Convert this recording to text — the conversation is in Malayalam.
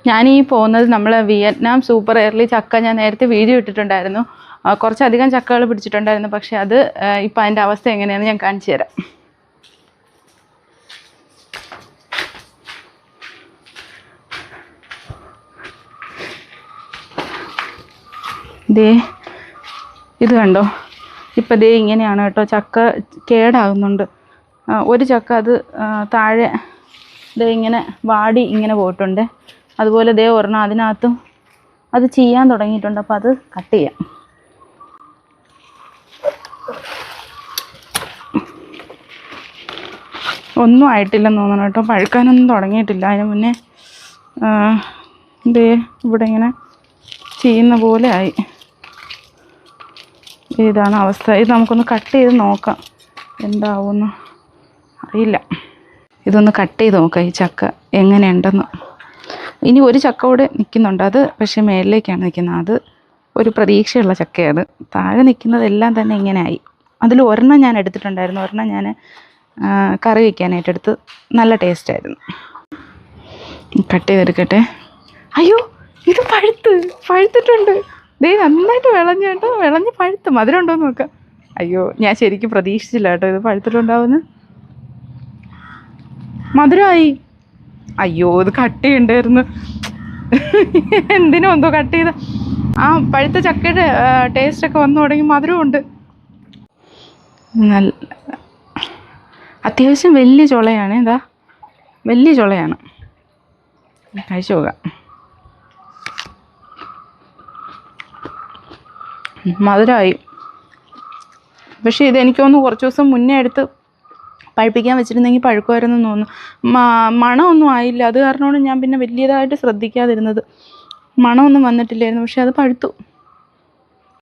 ഞാനീ പോകുന്നത് നമ്മൾ വിയറ്റ്നാം സൂപ്പർ എയർലി ചക്ക ഞാൻ നേരത്തെ വീഡിയോ ഇട്ടിട്ടുണ്ടായിരുന്നു. കുറച്ചധികം ചക്കകൾ പിടിച്ചിട്ടുണ്ടായിരുന്നു. പക്ഷെ അത് ഇപ്പം അതിൻ്റെ അവസ്ഥ എങ്ങനെയാണെന്ന് ഞാൻ കാണിച്ചു തരാം. ദേ ഇത് കണ്ടോ, ഇപ്പം ദേ ഇങ്ങനെയാണ് കേട്ടോ. ചക്ക കേടാകുന്നുണ്ട്. ഒരു ചക്ക അത് താഴെ ദേ ഇങ്ങനെ വാടി ഇങ്ങനെ പോയിട്ടുണ്ട്. അതുപോലെ ദേ ഒരെണ്ണം അതിനകത്തും അത് ചെയ്യാൻ തുടങ്ങിയിട്ടുണ്ട്. അപ്പോൾ അത് കട്ട് ചെയ്യാം. ഒന്നും ആയിട്ടില്ലെന്ന് തോന്നണം കേട്ടോ. പഴുക്കാനൊന്നും തുടങ്ങിയിട്ടില്ല. അതിന് മുന്നേ ദേ ഇവിടെ ഇങ്ങനെ ചെയ്യുന്ന പോലെ ആയി. ഇതാണ് അവസ്ഥ. ഇത് നമുക്കൊന്ന് കട്ട് ചെയ്ത് നോക്കാം എന്താവുമെന്ന് അറിയില്ല. ഇതൊന്ന് കട്ട് ചെയ്ത് നോക്കാം ഈ ചക്ക എങ്ങനെയുണ്ടെന്ന്. ഇനി ഒരു ചക്ക കൂടെ നിൽക്കുന്നുണ്ട്. അത് പക്ഷേ മേളിലേക്കാണ് നിൽക്കുന്നത്. അത് ഒരു പ്രതീക്ഷയുള്ള ചക്കയാണ്. താഴെ നിൽക്കുന്നതെല്ലാം തന്നെ ഇങ്ങനെ ആയി. അതിൽ ഒരെണ്ണം ഞാൻ എടുത്തിട്ടുണ്ടായിരുന്നു. ഒരെണ്ണം ഞാൻ കറി വയ്ക്കാനായിട്ട് എടുത്ത്. നല്ല ടേസ്റ്റായിരുന്നു. കട്ട് ചെയ്തെടുക്കട്ടെ. അയ്യോ, ഇത് പഴുത്തിട്ടുണ്ട്. ദേ നന്നായിട്ട് വിളഞ്ഞു കേട്ടോ. വിളഞ്ഞ് പഴുത്ത്. മധുരം ഉണ്ടോയെന്ന് നോക്കാം. അയ്യോ, ഞാൻ ശരിക്കും പ്രതീക്ഷിച്ചില്ല കേട്ടോ ഇത് പഴുത്തിട്ടുണ്ടാവുമെന്ന്. മധുരമായി. അയ്യോ, ഇത് കട്ട് ചെയ്യണ്ടായിരുന്നു. എന്തിനോ എന്തോ കട്ട് ചെയ്ത ആ പഴുത്ത ചക്കയുടെ ടേസ്റ്റൊക്കെ വന്നു തുടങ്ങി. മധുരമുണ്ട്. നല്ല അത്യാവശ്യം വലിയ ചുളയാണ്. ഇതാ വലിയ ചുളയാണ്. കഴിച്ചു നോക്കാം. മധുരമായി. പക്ഷേ ഇതെനിക്കൊന്ന് കുറച്ച് ദിവസം മുന്നേ എടുത്ത് പഴുപ്പിക്കാൻ വെച്ചിരുന്നെങ്കിൽ പഴുക്കുമായിരുന്നെന്ന് തോന്നുന്നു. മണമൊന്നും ആയില്ല. അത് കാരണമാണ് ഞാൻ പിന്നെ വലിയതായിട്ട് ശ്രദ്ധിക്കാതിരുന്നത്. മണമൊന്നും വന്നിട്ടില്ലായിരുന്നു. പക്ഷെ അത് പഴുത്തു.